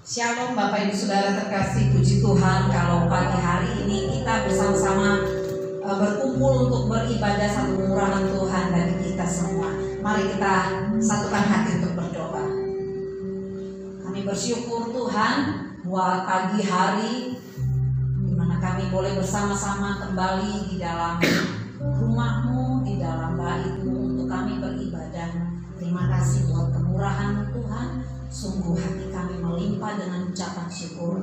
Shalom Bapak Ibu Saudara terkasih, puji Tuhan kalau pagi hari ini kita bersama-sama berkumpul untuk beribadah satu kemurahan Tuhan bagi kita semua. Mari kita satukan hati untuk berdoa. Kami bersyukur Tuhan buat pagi hari di mana kami boleh bersama-sama kembali di dalam rumah-Mu, di dalam bait-Mu untuk kami beribadah. Terima kasih buat kemurahan Tuhan. Sungguh hati kami melimpah dengan ucapan syukur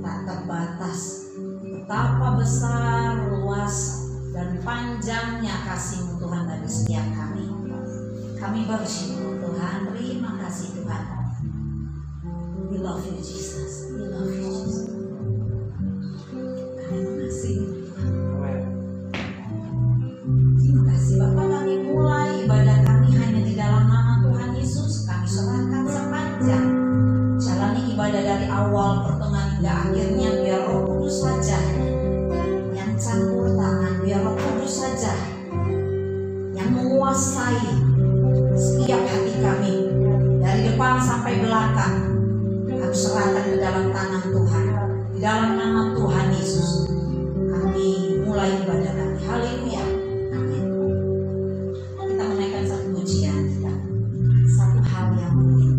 tak terbatas. Betapa besar, luas, dan panjangnya kasih-Mu Tuhan bagi setiap kami. Kami bersyukur Tuhan. Terima kasih Tuhan. We love you Jesus. We love you Jesus. Terima kasih Tuhan. Terima kasih Bapak, kami mulai ibadah kami hanya di dalam nama Tuhan Yesus. Kami serahkan sepanjang jalani ibadah dari awal, pertengahan hingga akhirnya. Biar Roh Kudus saja yang campur tangan, biar Roh Kudus saja yang menguasai setiap hati kami dari depan sampai belakang. Kami serahkan ke dalam tangan Tuhan. Di dalam nama Tuhan Yesus kami mulai ibadah kami. Haleluya. Amin. Kita menaikkan satu pujian, satu hal yang unik,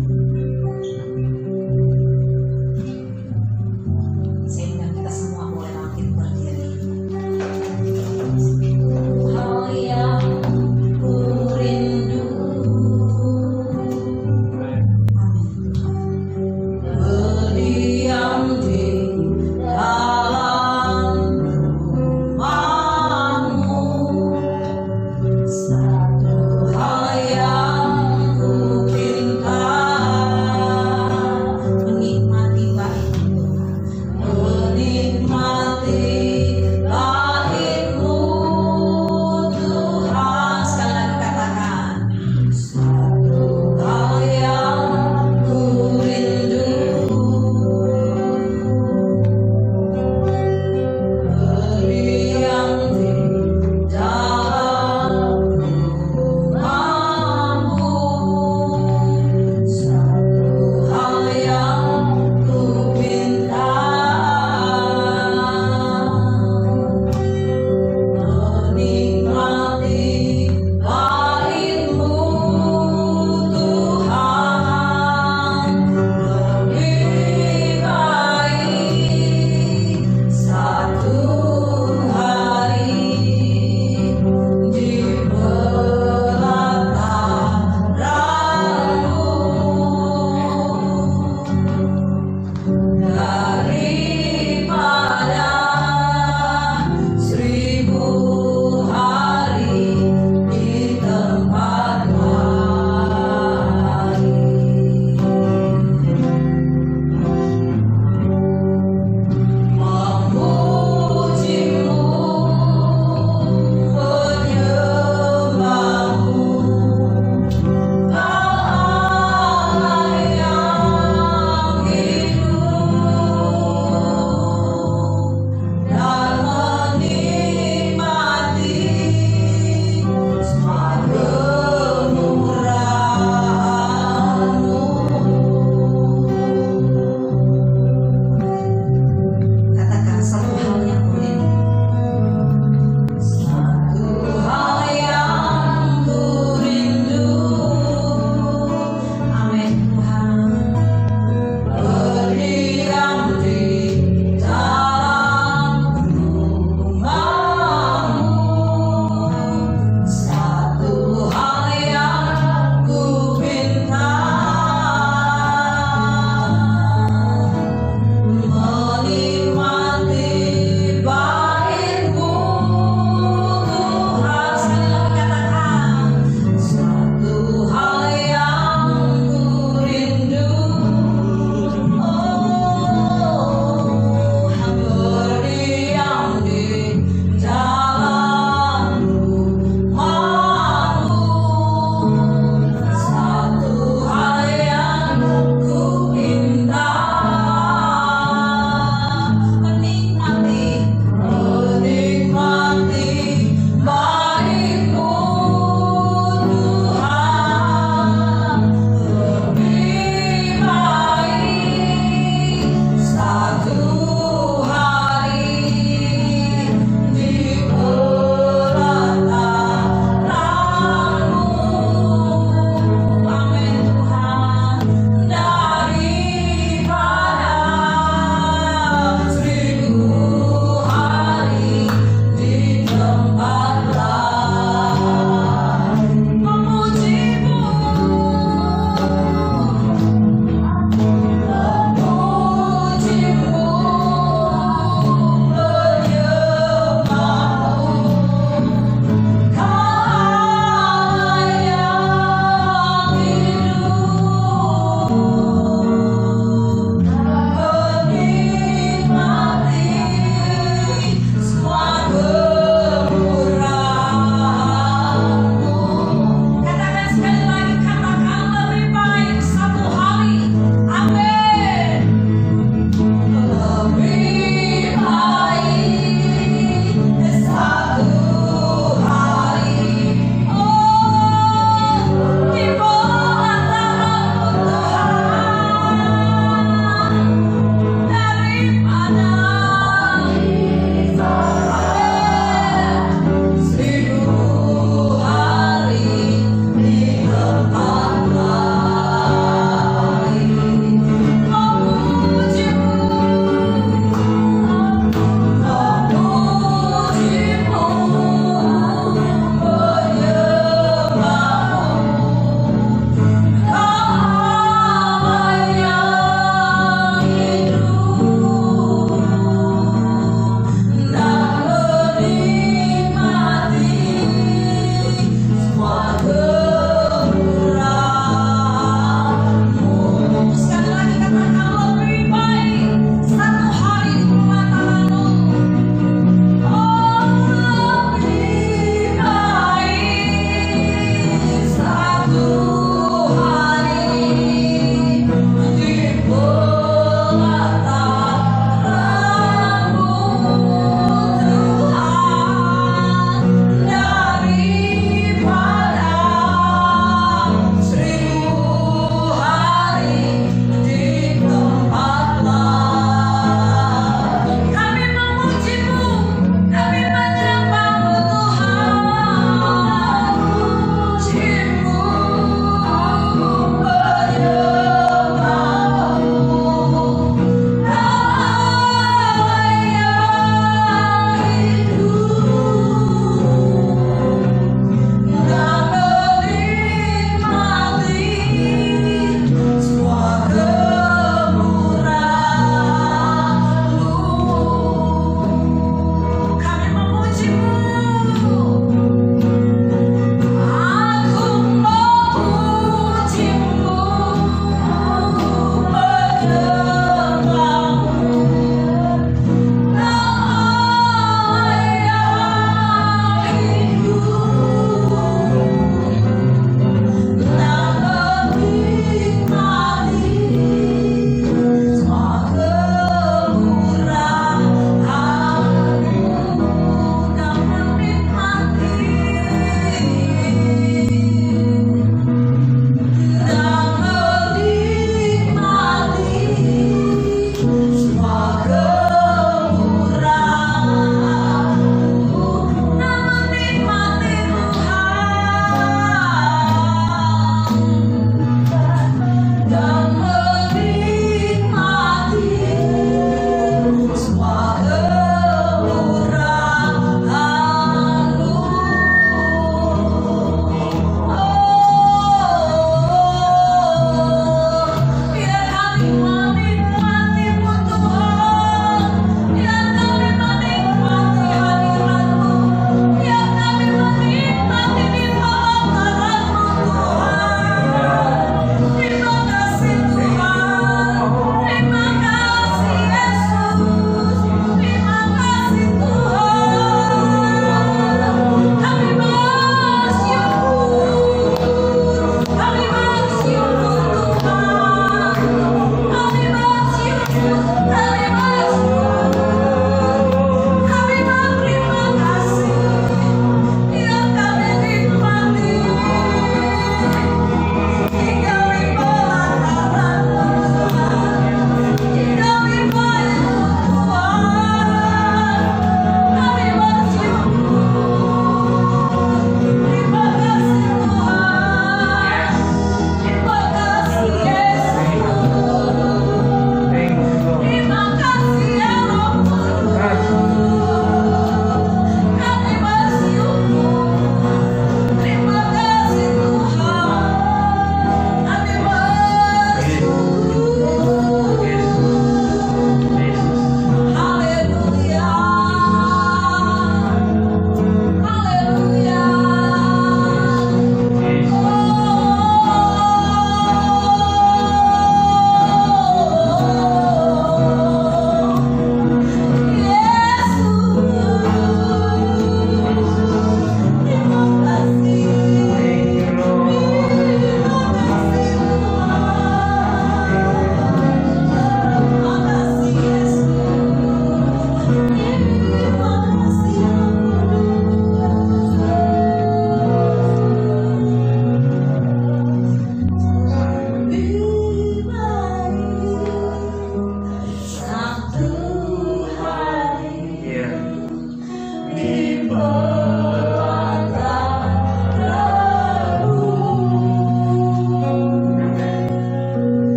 sehingga kita semua boleh bangkit berdiri. Hal yang ku rindu. Amin. Berdiam di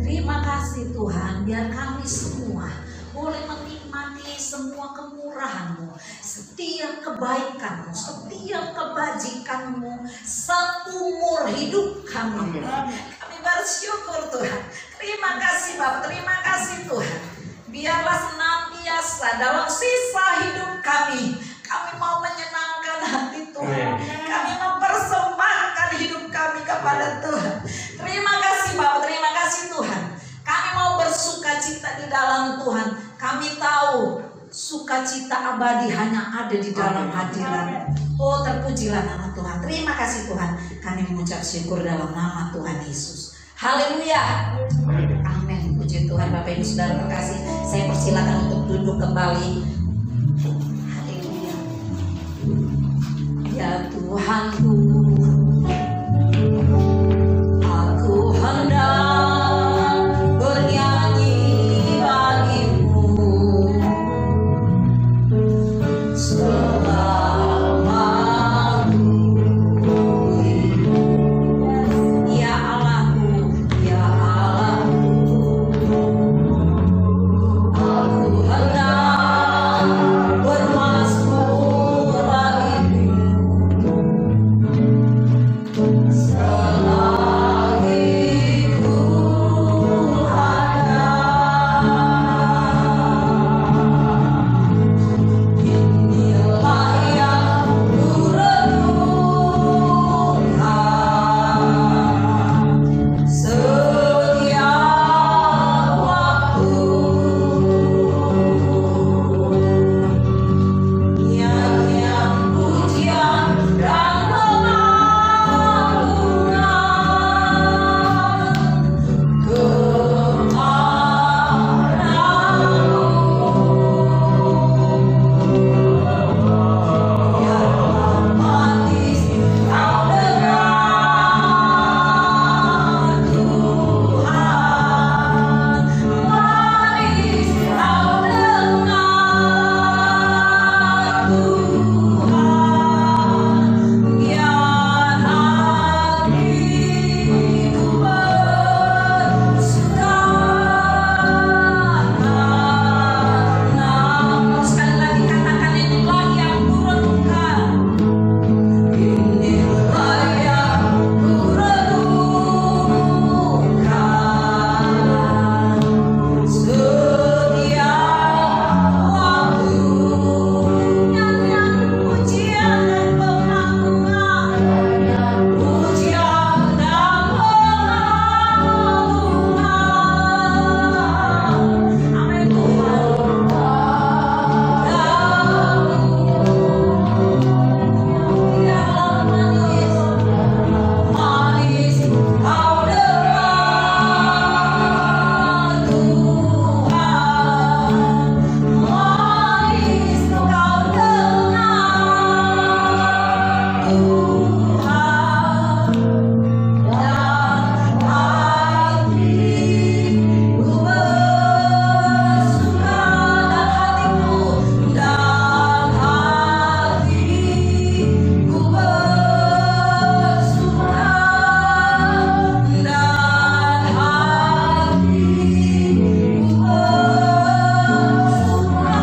Terima kasih Tuhan, biar kami semua boleh menikmati semua kemurahan-Mu, setiap kebaikan-Mu, setiap kebajikan-Mu seumur hidup kami. Kami bersyukur Tuhan. Terima kasih Bapak, terima kasih Tuhan. Biarlah senantiasa dalam sisa hidup kami mau menyenangkan hati Tuhan. Kami mempersembahkan hidup kami kepada Tuhan. Terima kasih Bapak, terima kasih Tuhan. Kami mau bersukacita di dalam Tuhan. Kami tahu sukacita abadi hanya ada di dalam hadirat. Oh, terpujilah nama Tuhan. Terima kasih Tuhan. Kami mengucap syukur dalam nama Tuhan Yesus. Haleluya. Amin. Puji Tuhan. Bapak Ibu Saudara terkasih, saya persilakan untuk duduk kembali. Haleluya. Ya Tuhanku, aku hendak bernyanyi bagimu selama hidup. Ya Allahku, ya Allahku, aku hendak bermazmur bagimu selagi ku ada. Inilah yang ku renungkan setiap waktu. Nyanyian pujian dan pengagungan kepadamu. Biarlah manis kau dengar Tuhan, manis kau dengar Tuhan. Biar hatiku bersuka karenamu. Sekali lagi katakan, inilah yang ku renungkan. Inilah yang ku renungkan setiap waktu. Nyanyian pujian dan pengagungan, pujian dan pengagungan. Amin Tuhan. Biarlah manis, manis kau dengar Tuhan, manis kau dengar Tuhan. Dan hatiku bersuka, dan hatiku bersuka,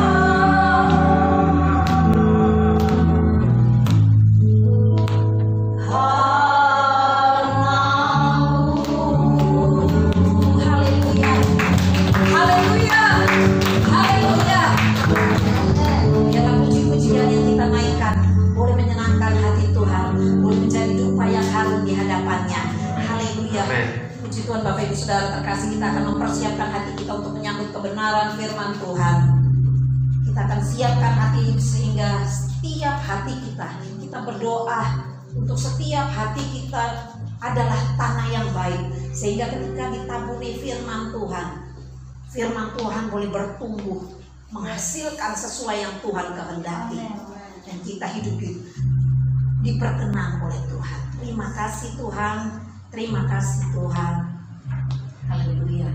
dan hatiku Haleluya. Haleluya. Haleluya. Biarlah puji-pujian yang kita naikkan boleh menyenangkan hati Tuhan, boleh menjadi dupa yang harum di hadapannya. Haleluya. Puji Tuhan. Bapak Ibu Saudara terkasih, kita akan mempersiapkan hati kita untuk menyambut kebenaran firman Tuhan. Kita akan siapkan hati sehingga setiap hati kita berdoa untuk setiap hati kita adalah tanah yang baik, sehingga ketika ditaburi firman Tuhan boleh bertumbuh, menghasilkan sesuai yang Tuhan kehendaki, dan kita hidup diperkenan oleh Tuhan. Terima kasih Tuhan, terima kasih Tuhan. Haleluya.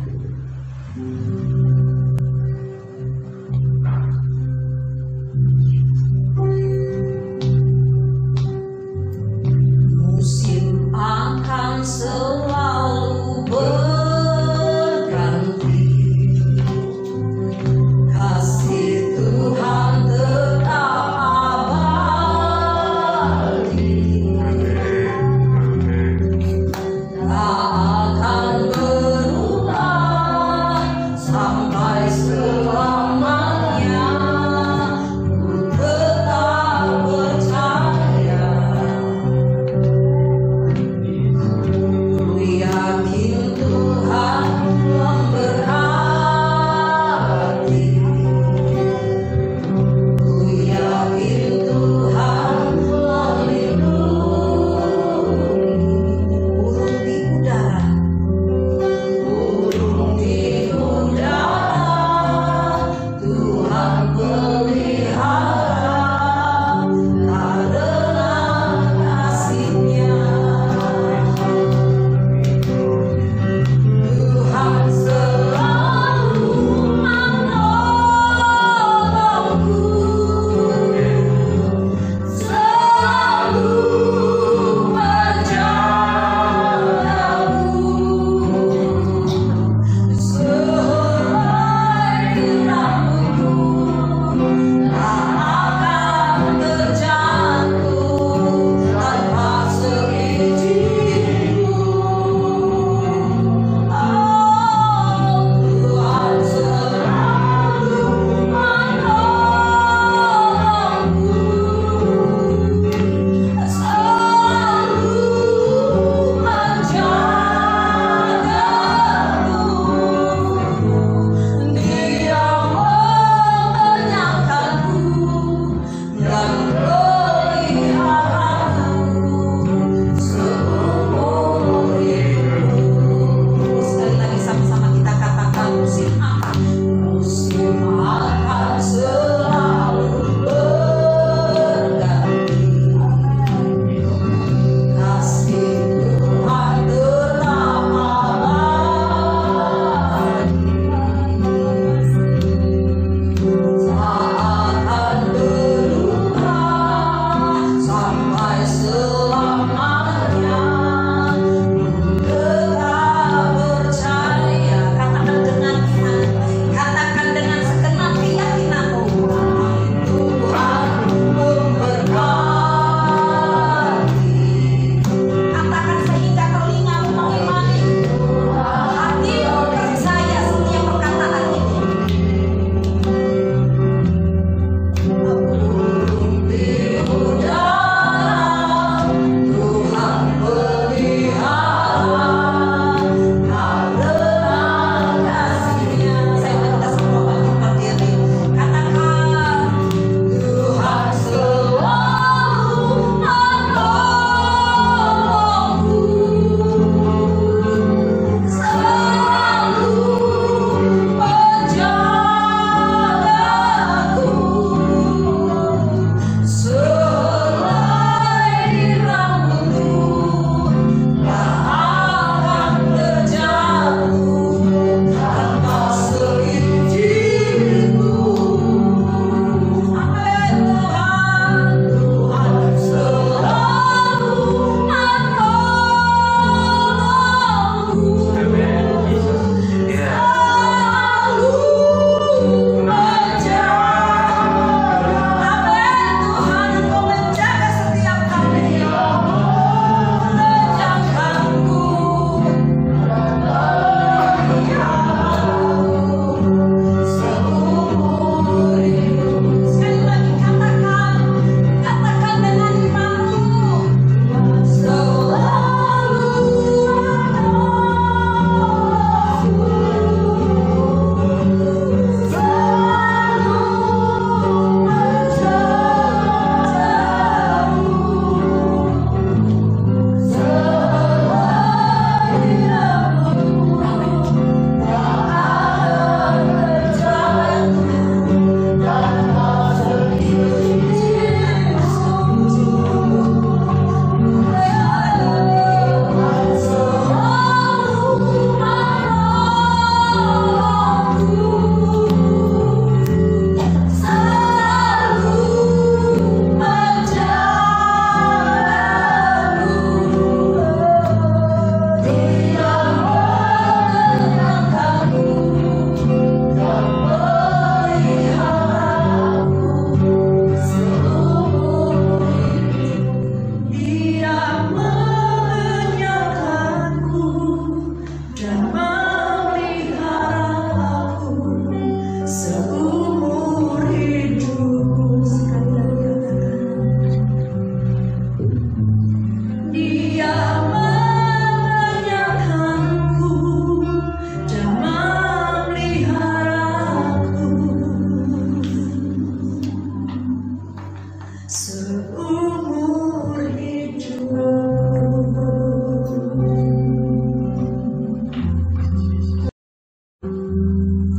seumur hidup.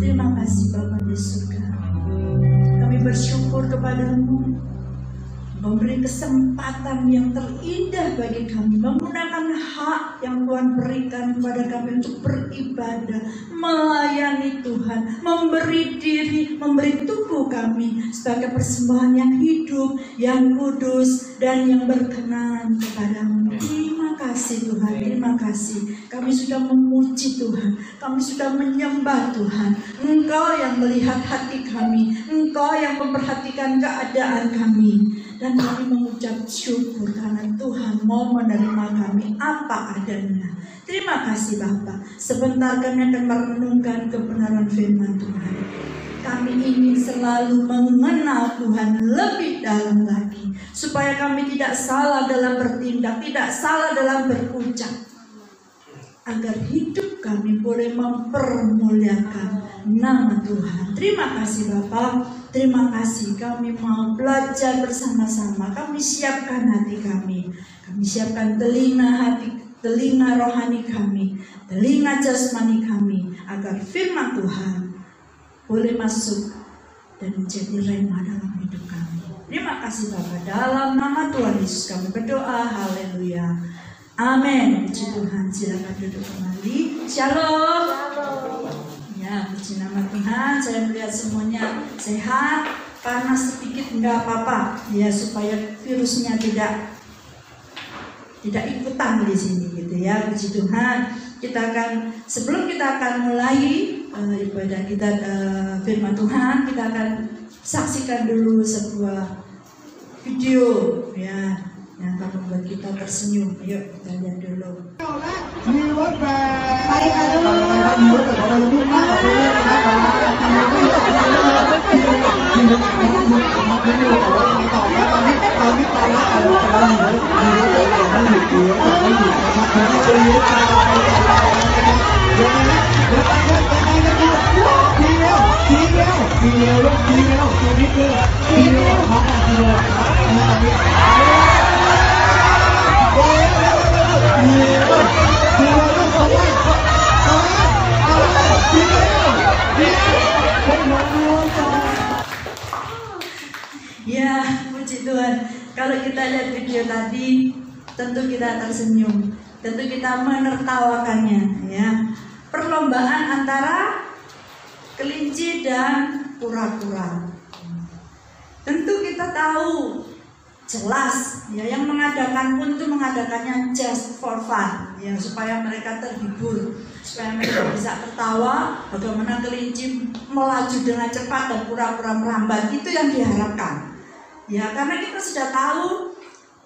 Terima kasih Bapa di surga. Kami bersyukur kepadamu memberi kesempatan yang terindah bagi kami, menggunakan hak yang Tuhan berikan kepada kami untuk beribadah, melayani Tuhan, memberi diri, memberi tubuh kami sebagai persembahan yang hidup, yang kudus, dan yang berkenan kepadamu. Terima kasih Tuhan, terima kasih. Kami sudah memuji Tuhan, kami sudah menyembah Tuhan. Engkau yang melihat hati kami, Engkau yang memperhatikan keadaan kami. Dan kami mengucap syukur karena Tuhan mau menerima kami apa adanya. Terima kasih Bapa. Sebentar kami akan merenungkan kebenaran firman Tuhan. Kami ingin selalu mengenal Tuhan lebih dalam lagi, supaya kami tidak salah dalam bertindak, tidak salah dalam berucap, agar hidup kami boleh mempermuliakan nama Tuhan. Terima kasih Bapak. Terima kasih, kami mau belajar bersama-sama. Kami siapkan hati kami. Kami siapkan telinga rohani kami, telinga jasmani kami, agar firman Tuhan boleh masuk dan menjadi rema dalam hidup kami. Terima kasih Bapak. Dalam nama Tuhan Yesus kami berdoa. Haleluya. Amin. Puji Tuhan. Silakan duduk kembali. Shalom. Ya, puji nama Tuhan. Saya melihat semuanya sehat, panas sedikit enggak apa-apa, ya, supaya virusnya tidak ikutan di sini gitu ya. Puji Tuhan. Sebelum kita akan mulai ibadah kita firman Tuhan, kita akan saksikan dulu sebuah video ya yang akan membuat kita tersenyum. Yuk kita lihat dulu. Ya, puji Tuhan. Kalau kita lihat video tadi, tentu kita tersenyum, tentu kita menertawakannya. Ya, perlombaan antara kelinci dan kura-kura. Tentu kita tahu jelas, ya, yang mengadakan pun itu mengadakannya just for fun, ya, supaya mereka terhibur, supaya mereka bisa tertawa. Bagaimana kelinci melaju dengan cepat dan kura-kura merambat, itu yang diharapkan. Ya, karena kita sudah tahu,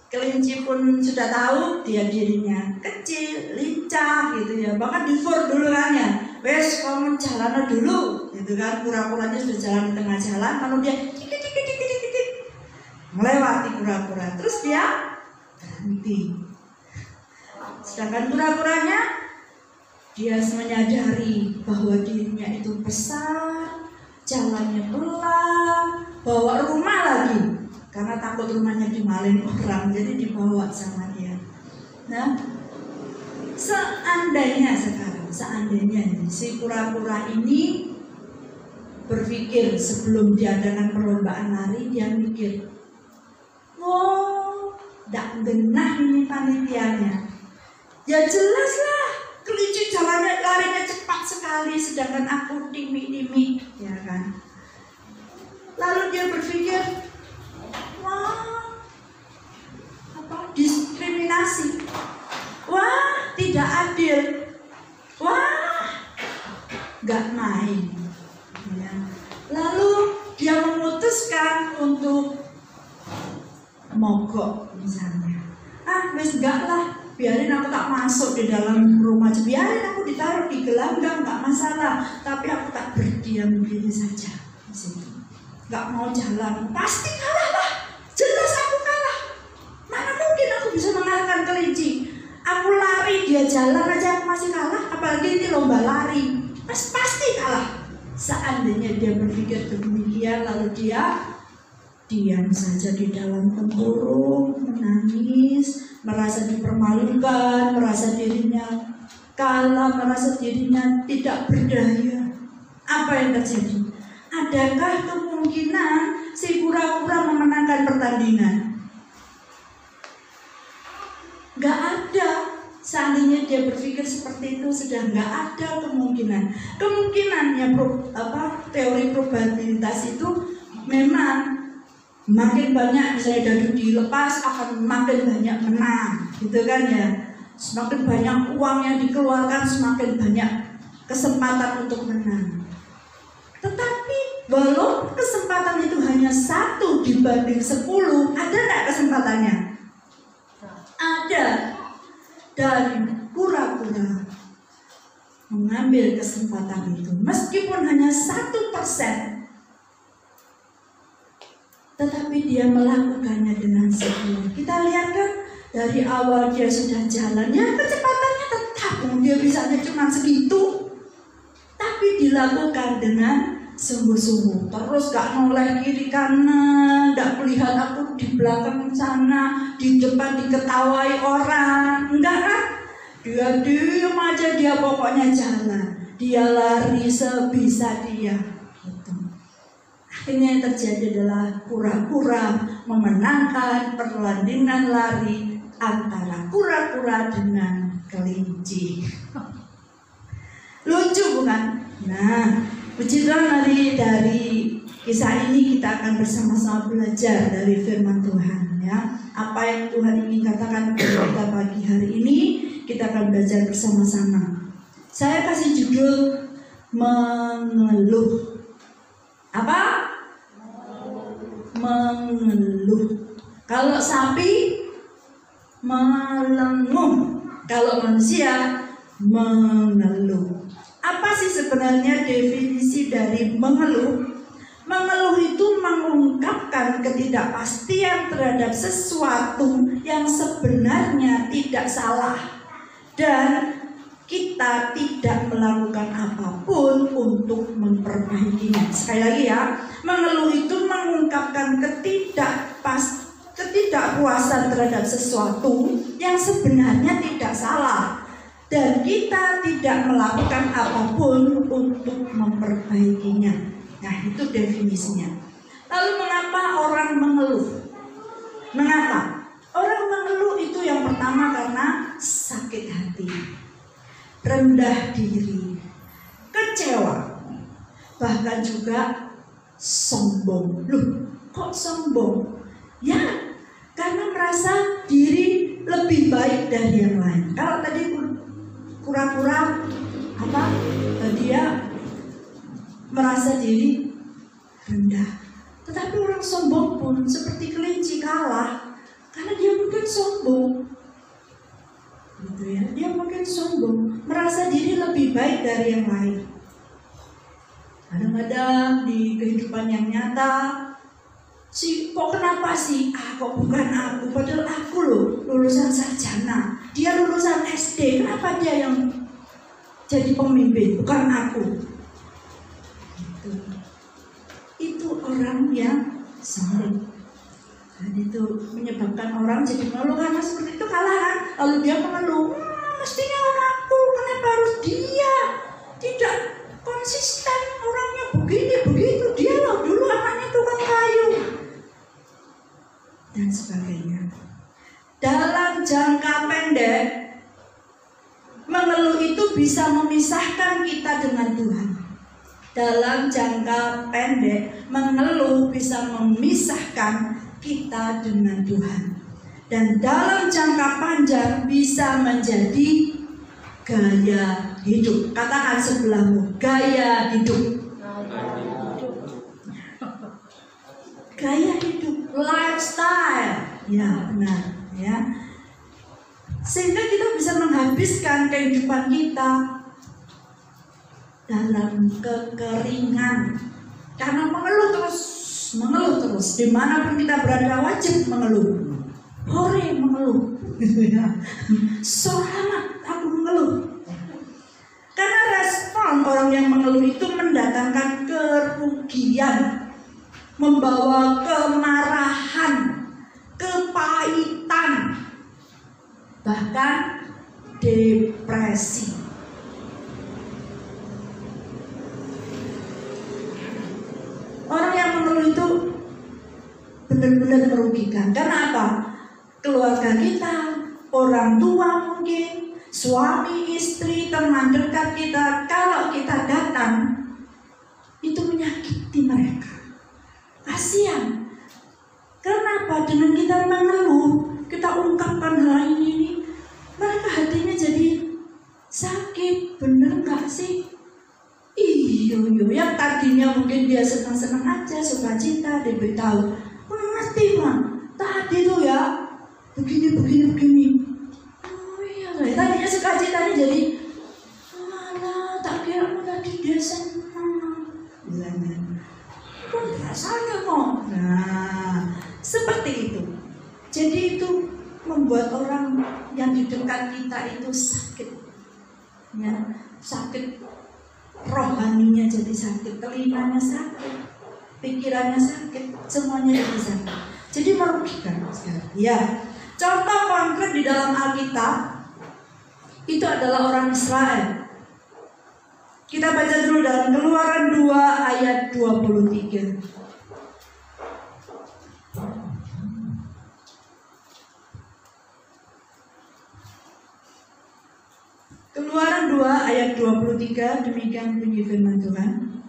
kelinci pun sudah tahu dia dirinya kecil, lincah gitu ya. Bahkan difur dulu kan ya, wes kamu jalan dulu gitu kan. Kura-kuranya sudah jalan di tengah jalan, lalu dia dikit melewati kura-kura, terus dia berhenti. Sedangkan kura-kuranya dia menyadari bahwa dirinya itu besar, jalannya pelan, bawa rumah lagi. Karena takut rumahnya dimaling orang, jadi dibawa sama dia. Nah, seandainya si kura-kura ini berpikir sebelum diadakan perlombaan lari, dia mikir, wow, gak genah ini panitianya. Ya jelas lah, kelinci jalannya larinya cepat sekali, sedangkan aku timik-timik, ya kan. Lalu dia berpikir, wah, diskriminasi, wah, tidak adil, wah, gak main. Ya. Lalu dia memutuskan untuk mogok misalnya. Wes enggak lah, biarin aku tak masuk di dalam rumah, biarin aku ditaruh di gelanggang, enggak masalah. Tapi aku tak berdiam diri saja di situ. Enggak mau jalan, pasti kalah lah. Jelas aku kalah. Mana mungkin aku bisa mengalahkan kelinci? Aku lari, dia jalan aja aku masih kalah, apalagi ini lomba lari. Pasti kalah. Seandainya dia berpikir demikian, lalu dia diam saja di dalam tempurung, menangis, merasa dipermalukan, merasa dirinya kalah, merasa dirinya tidak berdaya. Apa yang terjadi? Adakah kemungkinan si kura-kura memenangkan pertandingan? Gak ada. Seandainya dia berpikir seperti itu, sudah nggak ada kemungkinan. Kemungkinannya teori probabilitas itu memang makin banyak misalnya dadu dilepas akan makin banyak menang, gitu kan ya. Semakin banyak uang yang dikeluarkan, semakin banyak kesempatan untuk menang. Tetapi walau kesempatan itu hanya 1 dibanding 10, ada nggak kesempatannya? Ada. Dan kura-kura mengambil kesempatan itu, meskipun hanya 1%, tetapi dia melakukannya dengan sepenuh. Kita lihat kan dari awal dia sudah jalan, ya kecepatannya tetap, dia bisanya cuma segitu, tapi dilakukan dengan sungguh-sungguh. Terus gak noleh kiri kanan, gak melihat aku di belakang sana, di depan diketawai orang, enggak kan? Dia diam aja, dia pokoknya jalan, dia lari sebisa dia. Gitu. Akhirnya yang terjadi adalah kura-kura memenangkan pertandingan lari antara kura-kura dengan kelinci. Lucu bukan? Nah, puji Tuhan, dari kisah ini kita akan bersama-sama belajar dari firman Tuhan, ya. Apa yang Tuhan ingin katakan kepada kita pagi hari ini, kita akan belajar bersama-sama. Saya kasih judul mengeluh. Apa? Mengeluh. Kalau sapi melenguh, kalau manusia mengeluh. Apa sih sebenarnya definisi dari mengeluh? Mengeluh itu mengungkapkan ketidakpastian terhadap sesuatu yang sebenarnya tidak salah, dan kita tidak melakukan apapun untuk memperbaikinya. Sekali lagi ya, mengeluh itu mengungkapkan ketidakpuasan terhadap sesuatu yang sebenarnya tidak salah, dan kita tidak melakukan apapun untuk memperbaikinya. Nah, itu definisinya. Lalu mengapa orang mengeluh? Mengapa? Orang mengeluh itu yang pertama karena sakit hati, rendah diri, kecewa, bahkan juga sombong. Loh, kok sombong? Ya, karena merasa diri lebih baik dari yang lain. Kalau tadi kura-kura dia merasa diri rendah, tetapi orang sombong pun seperti kelinci kalah karena dia mungkin sombong, gitu ya. Dia mungkin sombong, merasa diri lebih baik dari yang lain. Kadang-kadang di kehidupan yang nyata, kok kenapa sih? Kok bukan aku? Padahal aku loh lulusan sarjana, dia lulusan SD, kenapa dia yang jadi pemimpin, bukan aku? Gitu. Itu orang yang sombong. Dan itu menyebabkan orang jadi mengeluh karena seperti itu kalah kan? Lalu dia mengeluh, mestinya aku, kenapa harus dia? Tidak konsisten, orangnya begini begitu, dia loh dulu anaknya tukang kayu, dan sebagainya. Dalam jangka pendek, mengeluh itu bisa memisahkan kita dengan Tuhan. Dalam jangka pendek, mengeluh bisa memisahkan kita dengan Tuhan. Dan dalam jangka panjang bisa menjadi gaya hidup. Katakan sebelahmu, gaya hidup. Gaya hidup, lifestyle. Ya, benar, ya. Sehingga kita bisa menghabiskan kehidupan kita dalam kekeringan karena mengeluh terus. Dimanapun kita berada wajib mengeluh. Hore mengeluh, selamat aku mengeluh. Karena respon orang yang mengeluh itu mendatangkan kerugian. membawa kemarahan, kepahitan, bahkan depresi. Orang yang mengeluh itu benar-benar merugikan. Karena apa? Keluarga kita, orang tua mungkin, suami, istri, teman dekat kita, kalau kita datang, itu menyakiti mereka. Kasihan. Kenapa? Dengan kita mengeluh, kita ungkapkan hal ini, mereka hatinya jadi sakit. Bener gak sih? Iyo, yang tadinya mungkin dia senang-senang aja, sukacita, dia beritahu, mengerti mah, tadi tuh ya, begini. Oh iya, tadinya sukacitanya jadi, malah tak kira tadi dia senang. Bilang, kok rasanya kok? Nah, seperti itu. Jadi itu membuat orang yang di dekat kita itu sakit, ya, sakit. Rohaninya jadi sakit, telinganya sakit, pikirannya sakit, semuanya jadi sakit. Jadi merugikan sekali. Ya, contoh konkret di dalam Alkitab itu adalah orang Israel. Kita baca dulu dalam Keluaran 2 ayat 23. Keluaran 2 ayat 23, demikian bunyi firman Tuhan.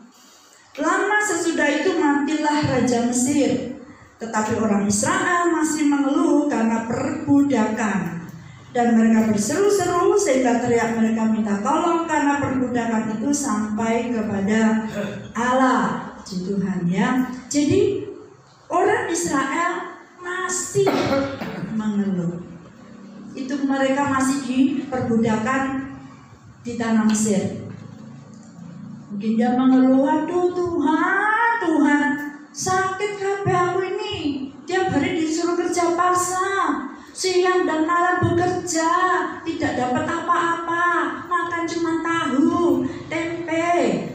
Lama sesudah itu matilah Raja Mesir, tetapi orang Israel masih mengeluh karena perbudakan. Dan mereka berseru-seru sehingga teriak mereka minta tolong karena perbudakan itu sampai kepada Allah, Tuhan ya. Jadi orang Israel masih mengeluh. Itu mereka masih diperbudakan di tanah Mesir. Mungkin dia mengeluh, aduh Tuhan, sakit kabeh aku ini. Tiap hari disuruh kerja paksa, siang dan malam bekerja, tidak dapat apa-apa, makan cuma tahu, tempe.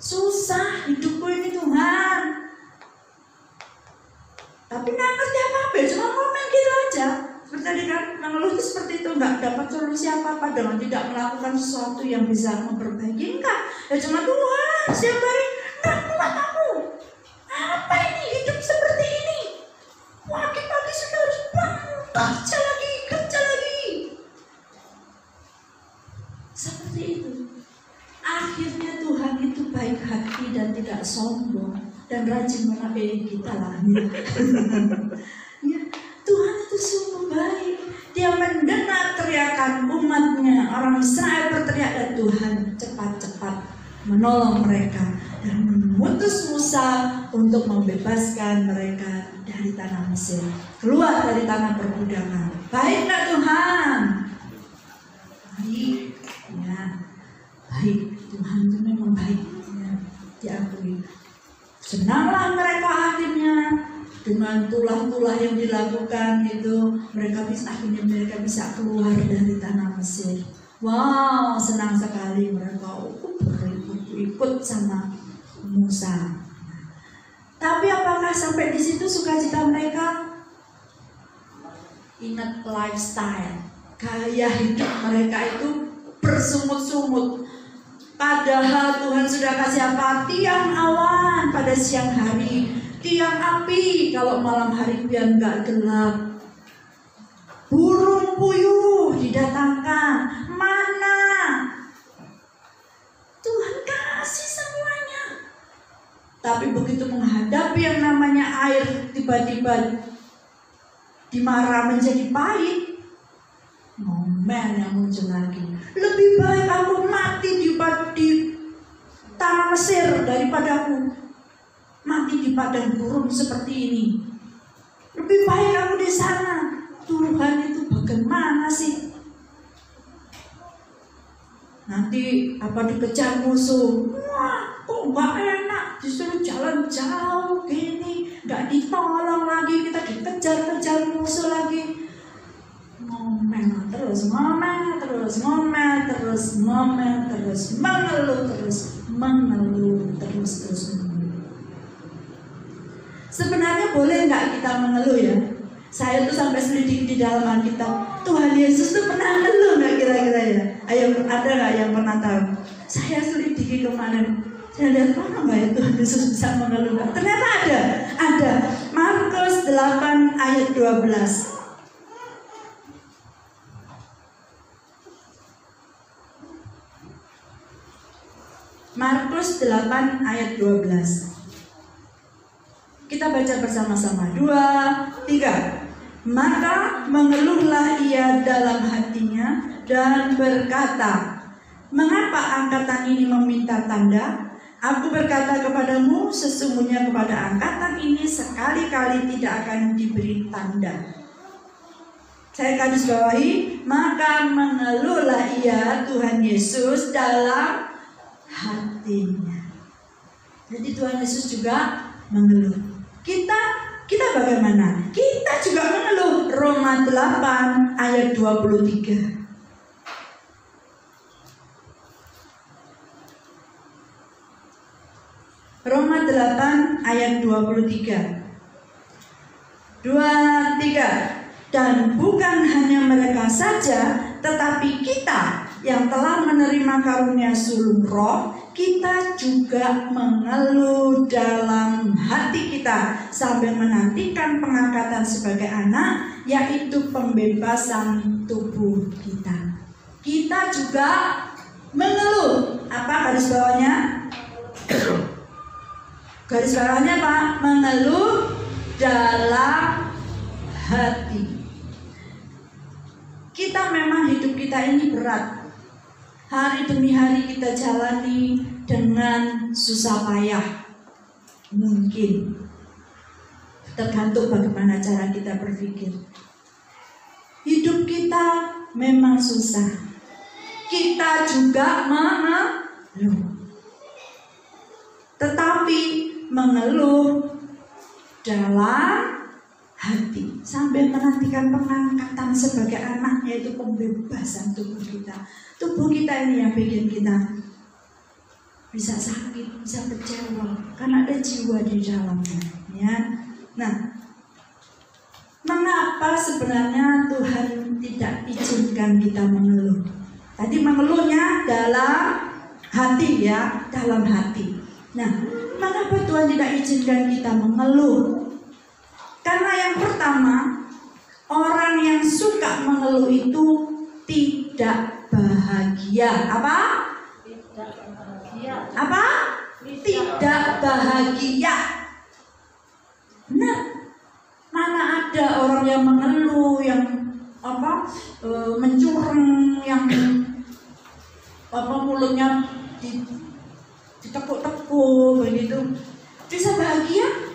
Susah hidupku ini Tuhan. Tapi nggak ngerti apa-apa, cuma ngomong gitu aja. Seperti tadi kan, mengeluh itu seperti itu, nggak dapat solusi apa-apa dengan tidak melakukan sesuatu yang bisa memperbaiki. Enggak, ya cuma Tuhan setiap hari, nggak kuat aku. Apa ini hidup seperti ini? Pagi-pagi sudah harus bangun, kerja lagi. Seperti itu. Akhirnya Tuhan itu baik hati dan tidak sombong dan rajin mengasihi kita lah. Ya, Tuhan itu sungguh baik. Dia mendengar teriakan umatnya, orang Israel berteriak, dan Tuhan cepat-cepat menolong mereka dan mengutus Musa untuk membebaskan mereka dari tanah Mesir, keluar dari tanah perbudakan. Baiklah Tuhan, baik, ya, baik. Tuhan itu memang baik, ya, diakui. Senanglah mereka akhirnya dengan tulah-tulah yang dilakukan itu, mereka bisa keluar dari tanah Mesir. Wow, senang sekali mereka ikut sama Musa. Tapi apakah sampai di situ sukacita mereka? Ingat lifestyle, gaya hidup mereka itu bersungut-sungut. Padahal Tuhan sudah kasih apa? Tiang awan pada siang hari, tiang api kalau malam hari biar nggak gelap. Burung puyuh didatangkan, mana? Tuhan kasih semuanya. Tapi begitu menghadapi yang namanya air, tiba-tiba dimarah menjadi pahit, ngomel yang muncul lagi. Lebih baik aku mati di tanah Mesir daripada aku mati di padang gurun seperti ini. Lebih baik aku di sana. Tuhan itu bagaimana sih? Nanti apa dikejar musuh? Wah, kok nggak enak? Disuruh jalan jauh gini, nggak ditolong lagi, kita dikejar-kejar musuh lagi. Ngomel terus, mengeluh terus. boleh nggak kita mengeluh ya? Saya tuh sampai selidiki di dalam Alkitab, Tuhan Yesus tuh pernah ngeluh nggak kira-kira ya? Ayo, ada nggak yang pernah tahu? Saya selidiki kemarin, saya lihat mana nggak ya Tuhan Yesus bisa mengeluh? Ternyata ada. Markus 8 ayat 12. Markus 8 ayat 12. Kita baca bersama-sama. 2, 3. Maka mengeluhlah ia dalam hatinya dan berkata, mengapa angkatan ini meminta tanda? Aku berkata kepadamu, sesungguhnya kepada angkatan ini sekali-kali tidak akan diberi tanda. Saya garis bawahi, maka mengeluhlah ia, Tuhan Yesus, dalam hatinya. Jadi Tuhan Yesus juga mengeluh. Kita bagaimana? Kita juga mengeluh. Roma 8 ayat 23. Roma 8 ayat 23. 2, 3. Dan bukan hanya mereka saja, tetapi kita yang telah menerima karunia sulung roh, kita juga mengeluh dalam hati kita sambil menantikan pengangkatan sebagai anak, yaitu pembebasan tubuh kita. Kita juga mengeluh. Apa garis bawahnya? Garis bawahnya Pak, mengeluh dalam hati. Kita memang hidup kita ini berat. Hari demi hari kita jalani dengan susah payah. Mungkin tergantung bagaimana cara kita berpikir. Hidup kita memang susah. Kita juga mengeluh. Tetapi mengeluh dalam hati sambil menantikan pengangkatan sebagai anak, yaitu pembebasan tubuh kita. Tubuh kita ini yang bikin kita bisa sakit, bisa kecewa, karena ada jiwa di dalamnya, ya. Nah, mengapa sebenarnya Tuhan tidak izinkan kita mengeluh? Tadi mengeluhnya dalam hati, ya, dalam hati. Nah, mengapa Tuhan tidak izinkan kita mengeluh? Karena yang pertama, orang yang suka mengeluh itu tidak bahagia. Apa? Tidak bahagia. Apa? Tidak bahagia. Benar. Mana ada orang yang mengeluh, yang mencurang, yang mulutnya ditekuk-tekuk begitu, bisa bahagia?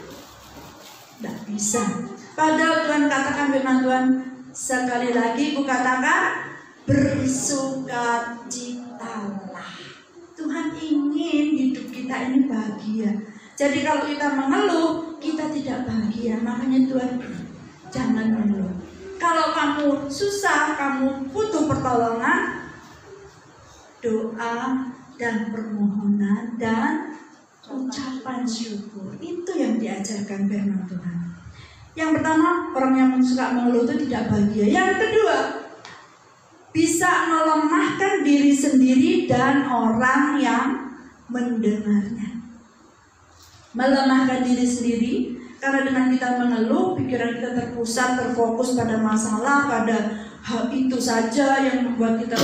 Tidak bisa. Padahal Tuhan katakan, firman Tuhan, sekali lagi ku katakan, bersukacitalah. Tuhan ingin hidup kita ini bahagia. Jadi kalau kita mengeluh, kita tidak bahagia. Makanya Tuhan, jangan mengeluh. Kalau kamu susah, kamu butuh pertolongan, doa dan permohonan dan ucapan syukur. Itu yang diajarkan firman Tuhan. Yang pertama, orang yang suka mengeluh itu tidak bahagia. Yang kedua, bisa melemahkan diri sendiri dan orang yang mendengarnya. Melemahkan diri sendiri karena dengan kita mengeluh, pikiran kita terpusat, terfokus pada masalah, pada hal itu saja yang membuat kita,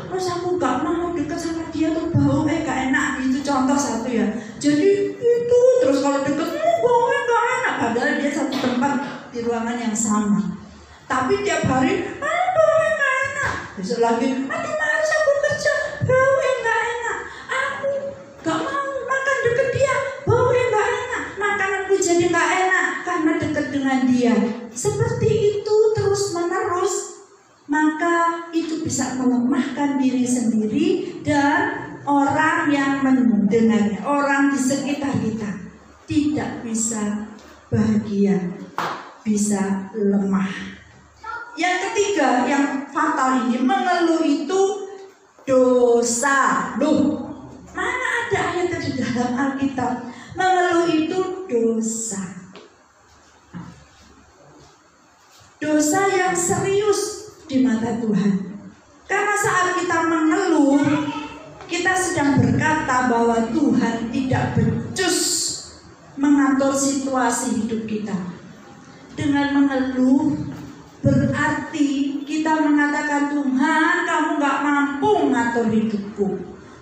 terus aku gak mau dekat sama dia tuh bau gak enak. Itu contoh satu ya. Jadi itu terus kalau deket baunya gak enak, padahal dia satu tempat di ruangan yang sama, tapi tiap hari baunya gak enak. Besok lagi, nanti malas aku kerja, baunya gak enak, aku gak mau makan deket dia, baunya gak enak, makananku jadi gak enak karena dekat dengan dia. Seperti itu terus menerus, maka itu bisa melemahkan diri sendiri dan orang yang mendengarnya, orang di sekitar kita. Tidak bisa bahagia, bisa lemah. Yang ketiga, yang fatal ini, mengeluh itu dosa. Loh, mana ada ayat di dalam Alkitab mengeluh itu dosa? dosa yang serius di mata Tuhan. Karena saat kita mengeluh, kita sedang berkata bahwa Tuhan tidak becus mengatur situasi hidup kita. Dengan mengeluh berarti kita mengatakan, Tuhan, kamu gak mampu ngatur hidupku.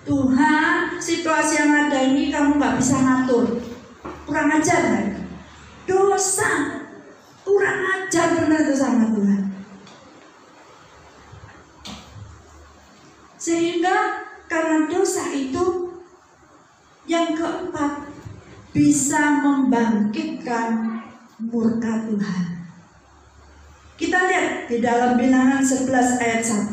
Tuhan, situasi yang ada ini kamu gak bisa ngatur. Kurang ajar kan? Dosa, kurang ajar benar itu sama Tuhan. Sehingga karena dosa itu, yang keempat, bisa membangkitkan murka Tuhan. Kita lihat di dalam Bilangan 11 ayat 1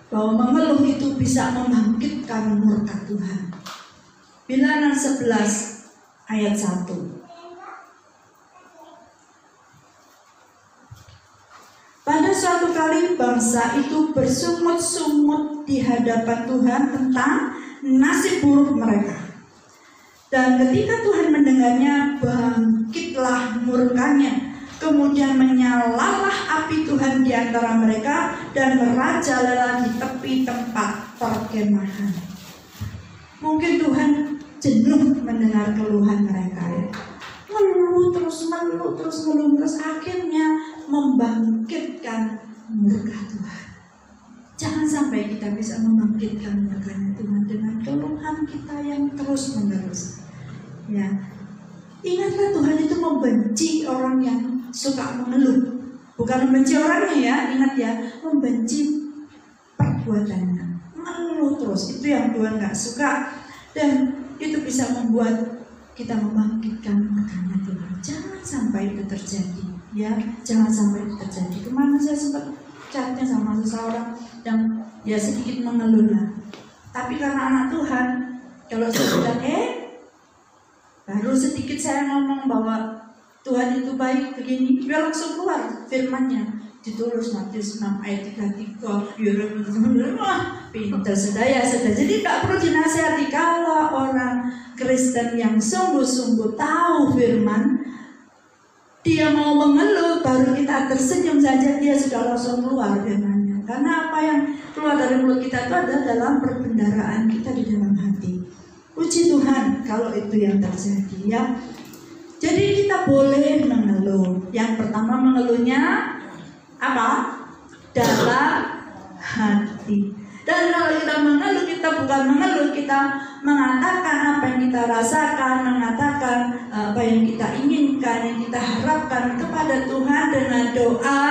bahwa mengeluh itu bisa membangkitkan murka Tuhan. Bilangan 11 ayat 1. Pada suatu kali bangsa itu bersungut-sungut di hadapan Tuhan tentang nasib buruk mereka. Dan ketika Tuhan mendengarnya, bangkitlah murkanya. Kemudian menyalalah api Tuhan di antara mereka dan merajalela di tepi tempat perkemahan. Mungkin Tuhan jenuh mendengar keluhan mereka ya. Ngeluh terus, akhirnya membangkitkan murka Tuhan. Jangan sampai kita bisa membangkitkan murkanya Tuhan dengan keluhan kita yang terus menerus. Ya, ingatlah Tuhan itu membenci orang yang suka mengeluh. Bukan membenci orangnya ya, ingat ya, membenci perbuatannya. Mengeluh terus, itu yang Tuhan gak suka. Dan itu bisa membuat kita membangkitkan murkanya Tuhan. Jangan sampai itu terjadi. Ya, jangan sampai itu terjadi. Kemarin saya sempat chatnya sama seseorang yang ya sedikit mengeluh lah. Tapi karena anak Tuhan, kalau saya bilang baru sedikit saya ngomong bahwa Tuhan itu baik begini, dia langsung keluar firman-Nya. Ditulis Matius 6 ayat 33. Pintar sedaya. Jadi tak perlu dinasihati. Kalau orang Kristen yang sungguh-sungguh tahu firman, dia mau mengeluh, baru kita tersenyum saja, dia sudah langsung keluar firman-Nya. Karena apa yang keluar dari mulut kita itu adalah dalam perbendaharaan kita di dalam hati. Puji Tuhan kalau itu yang terjadi ya. Jadi kita boleh mengeluh. Yang pertama mengeluhnya apa? Dalam hati. Dan kalau kita mengeluh, kita bukan mengeluh, kita mengatakan apa yang kita rasakan, mengatakan apa yang kita inginkan, yang kita harapkan kepada Tuhan dengan doa,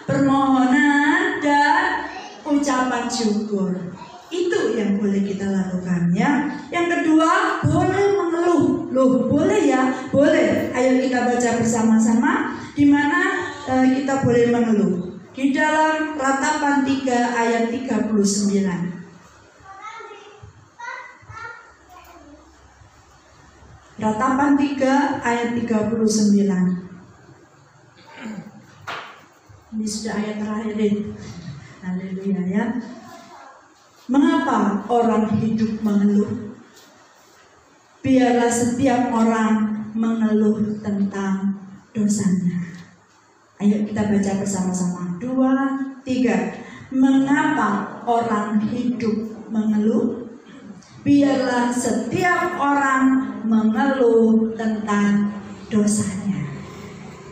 permohonan, dan ucapan syukur. Itu yang boleh kita lakukan ya. Yang kedua, boleh mengeluh. Loh, boleh ya? Boleh. Ayo kita baca bersama-sama di mana kita boleh mengeluh. Di dalam Ratapan 3 ayat 39. Ratapan 3 ayat 39. Ini sudah ayat terakhir. Haleluya ya. Mengapa orang hidup mengeluh? Biarlah setiap orang mengeluh tentang dosanya. Ayo kita baca bersama-sama. 2, 3. Mengapa orang hidup mengeluh? Biarlah setiap orang mengeluh tentang dosanya.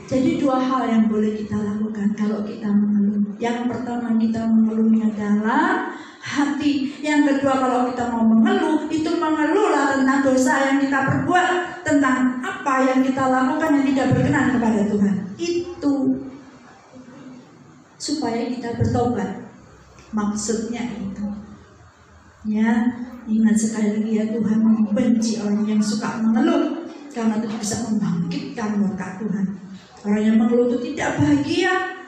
Jadi dua hal yang boleh kita lakukan kalau kita mengeluh. Yang pertama, kita mengeluhnya dalam hati. Yang kedua, kalau kita mau mengeluh, itu mengeluhlah tentang dosa yang kita perbuat, tentang apa yang kita lakukan yang tidak berkenan kepada Tuhan. Itu supaya kita bertobat. Maksudnya itu. Ya, ingat sekali lagi ya, Tuhan membenci orang yang suka mengeluh, karena itu bisa membangkitkan murka Tuhan. Orang yang mengeluh itu tidak bahagia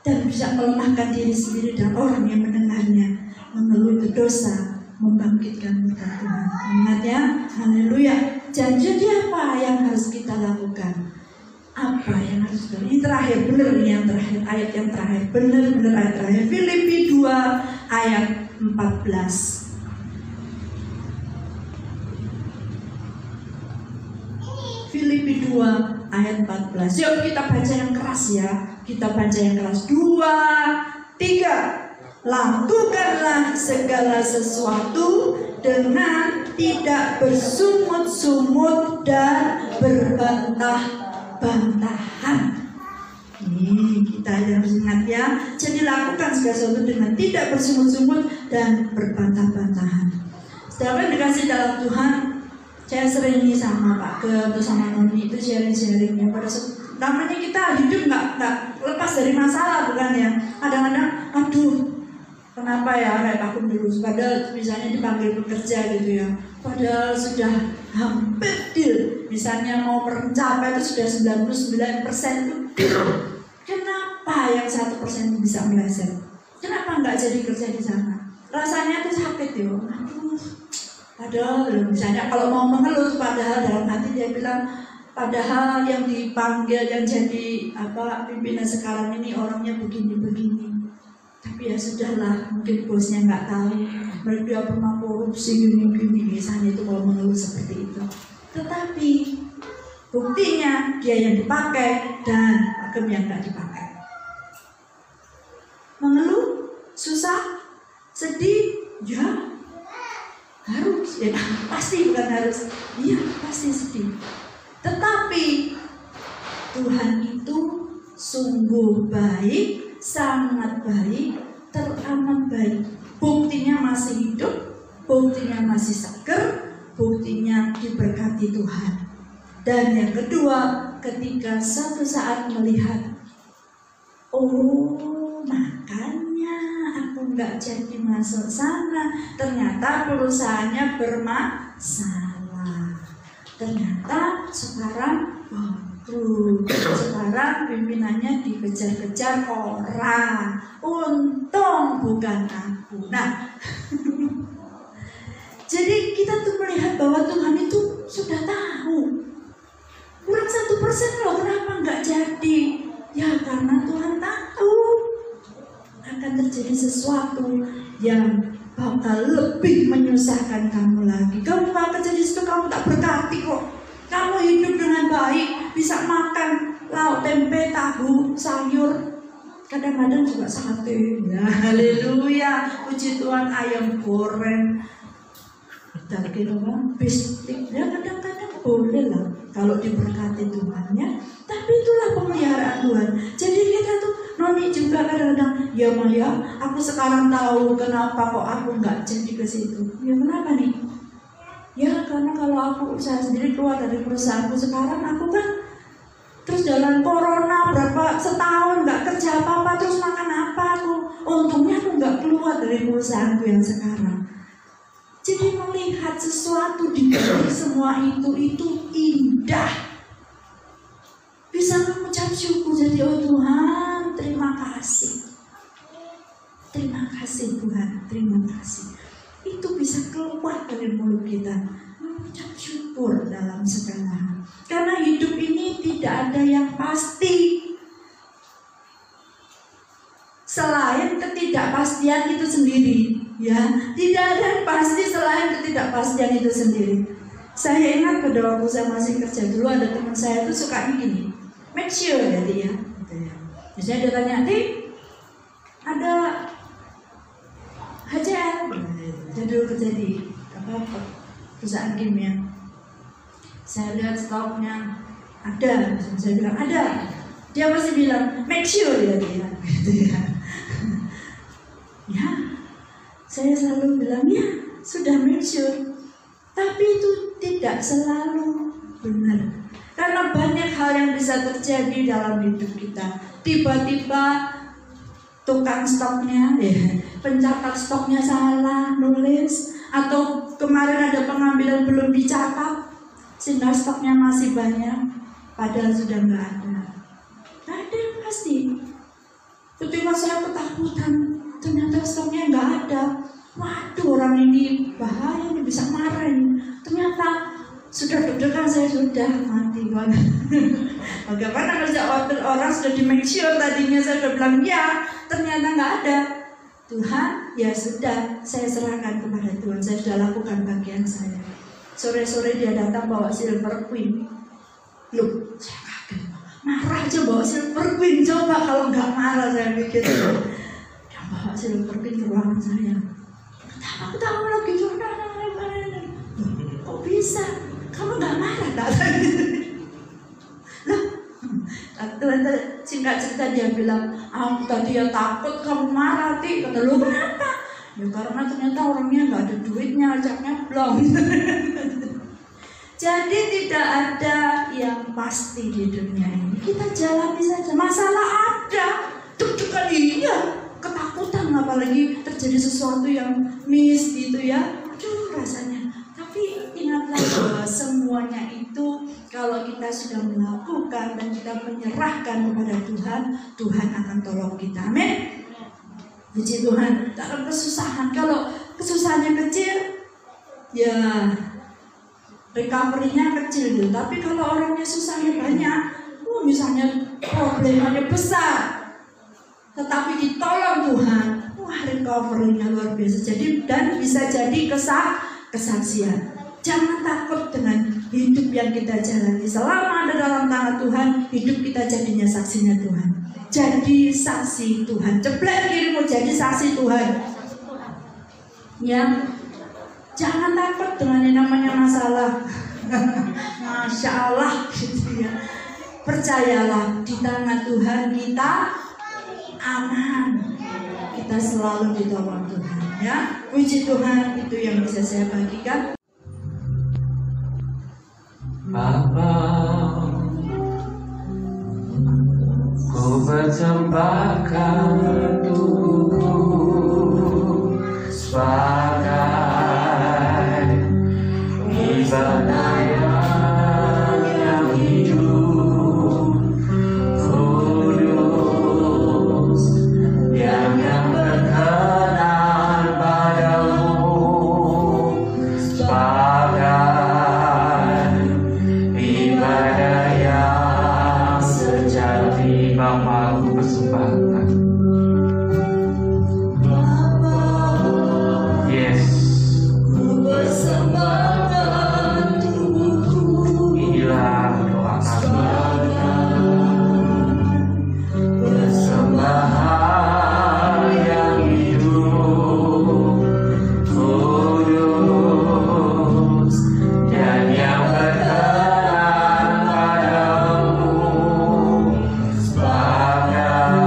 dan bisa melemahkan diri sendiri dan orang yang mendengarnya. Mengeluh itu dosa, membangkitkan murka Tuhan. Ingat ya, haleluya. Jadi apa yang harus kita lakukan? Apa yang harus kita lakukan? Ini terakhir, benar ini yang terakhir, ayat yang terakhir, benar ayat terakhir. Filipi 2 ayat 14. Filipi 2 ayat 14. Yuk kita baca yang keras ya. Kita baca yang keras. 2, 3. Lakukanlah segala sesuatu dengan tidak bersungut-sungut dan berbantah-bantahan. Nih, kita harus ingat ya. Jadi lakukan segala sesuatu dengan tidak bersungut-sungut dan berbantah-bantahan. Sedangkan dikasih dalam Tuhan, saya sering nih sama Pak Gem, sama Noni itu sharing-sharingnya. Namanya kita hidup nggak lepas dari masalah, bukan ya? Kadang-kadang, aduh, kenapa ya kayak aku dulu? Padahal misalnya dipanggil bekerja gitu ya. Padahal sudah hampir deal. Misalnya mau mencapai itu sudah 99% itu. Kenapa yang 1% bisa meleset? Kenapa nggak jadi kerja di sana? Rasanya tuh sakit ya. Aduh. Padahal misalnya kalau mau mengeluh, padahal dalam hati dia bilang, padahal yang dipanggil yang jadi pimpinan sekarang ini orangnya begini-begini. Tapi ya sudahlah, mungkin bosnya nggak tahu, mereka pernah korupsi gini-gini, misalnya itu kalau mengeluh seperti itu. Tetapi buktinya dia yang dipakai dan hakim yang nggak dipakai. Mengeluh, susah, sedih, ya harus, ya pasti bukan harus, iya pasti sedih. Tetapi Tuhan itu sungguh baik, sangat baik, teramat baik. Buktinya masih hidup, buktinya masih seger, buktinya diberkati Tuhan. Dan yang kedua, ketika satu saat melihat, oh makanya aku nggak jadi masuk sana, ternyata perusahaannya bermasalah. Ternyata sekarang sekarang pimpinannya dikejar-kejar orang. Untung bukan aku. Nah, jadi kita tuh melihat bahwa Tuhan itu sudah tahu. Kurang 1% loh, kenapa nggak jadi? Ya karena Tuhan tahu akan terjadi sesuatu yang bakal lebih menyusahkan kamu lagi. Kamu gak akan jadi situ, kamu tak berkati kok. Kamu hidup dengan baik, bisa makan lauk, tempe, tahu, sayur, kadang-kadang juga sate. Ya, haleluya, puji Tuhan, ayam goreng, daging bistik. Ya kadang-kadang boleh lah kalau diberkati Tuhannya. Tapi itulah pemeliharaan Tuhan. Jadi kita tuh, Noni juga kadang-kadang, ya Maya, aku sekarang tahu kenapa kok aku nggak jadi ke situ. Ya kenapa nih? Ya karena kalau aku usaha sendiri keluar dari perusahaanku sekarang, aku kan terus jalan corona setahun nggak kerja apa-apa, terus makan apa aku? Untungnya aku nggak keluar dari perusahaanku yang sekarang. Jadi melihat sesuatu di balik semua itu indah. Bisa mengucap syukur, jadi oh Tuhan terima kasih. Terima kasih Tuhan, terima kasih. Itu bisa keluar dari mulut kita, mengucap syukur dalam segala hal. Karena hidup ini tidak ada yang pasti selain ketidakpastian itu sendiri. Ya, tidak ada yang pasti selain ketidakpastian itu sendiri. Saya ingat pada waktu saya masih kerja dulu, ada teman saya itu suka gini, make sure ya dia. Misalnya dia tanya, ada HCL, saya dulu kerja di perusahaan kimia. Saya lihat stoknya ada, saya bilang ada. Dia pasti bilang make sure ya dia. Ya, saya selalu bilang ya sudah make sure. Tapi itu tidak selalu benar. Karena banyak hal yang bisa terjadi dalam hidup kita. Tiba-tiba tukang stoknya, pencatat stoknya salah nulis, atau kemarin ada pengambilan belum dicatat, sehingga stoknya masih banyak, padahal sudah nggak ada. Nggak ada yang pasti. Ketika saya ketakutan, ternyata stoknya nggak ada. Waduh, orang ini bahaya, ini bisa marah ini. Ternyata sudah deg-degan, saya sudah mati. Bagaimana kerja orang sudah di make sure, tadinya saya sudah bilang ya, ternyata nggak ada. Tuhan, ya sudah, saya serahkan kepada Tuhan. Saya sudah lakukan bagian saya. Sore-sore dia datang bawa silver queen. Loh, saya aja bawa Silver Queen, coba kalau nggak marah saya pikir. Dia bawa Silver Queen ke ruangan saya. Aku tahu lagi Jordan, kok bisa? Kamu nggak marah tak? Lah, Tuhan singkat cerita dia bilang, aku tadi ya takut kamu marah, Ti. Kata lu kenapa? Ya karena ternyata orangnya nggak ada duitnya, ajaknya belum. Jadi tidak ada yang pasti di dunia ini. Kita jalani saja. Masalah ada, deg-degan iya, ketakutan apalagi terjadi sesuatu yang miss gitu ya. Aduh rasanya. Tapi ingatlah bahwa semuanya itu kalau kita sudah melakukan dan kita menyerahkan kepada Tuhan, Tuhan akan tolong kita. Amin. Puji Tuhan. Dalam kesusahan, kalau kesusahannya kecil, ya recovery-nya kecil gitu. Tapi kalau orangnya susahnya banyak, misalnya problemanya besar, tetapi ditolong Tuhan, wah recovery-nya luar biasa. Jadi dan bisa jadi kesaksian. Jangan takut dengan hidup yang kita jalani. Selama ada dalam tangan Tuhan, hidup kita jadinya saksinya Tuhan. Jadi saksi Tuhan. Ceplek dirimu jadi saksi Tuhan. Ya. Jangan takut dengan yang namanya masalah. Masya Allah gitu ya. Percayalah di tangan Tuhan kita aman. Kita selalu ditolong Tuhan ya. Puji Tuhan, itu yang bisa saya bagikan. Bapa, ku persembahkan tubuhku sebagai ibadah yang hidup, kudus, yang berkenan padamu, sebagai ibadah yang sejati. Bapa, ku persembahkan. Yes. Inilah doa kami. Persembahan yang hidup, kudus, dan yang berkenan padamu, sebagai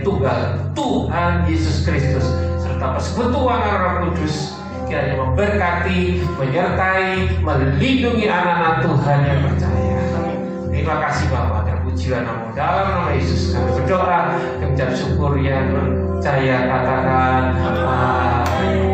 Tunggal Tuhan Yesus Kristus serta persekutuan Roh Kudus kiranya memberkati, menyertai, melindungi anak-anak Tuhan yang percaya. Terima kasih Bapak, dan pujilah nama dalam nama Yesus kami berdoa dan mengucap syukur yang percaya katakan amin.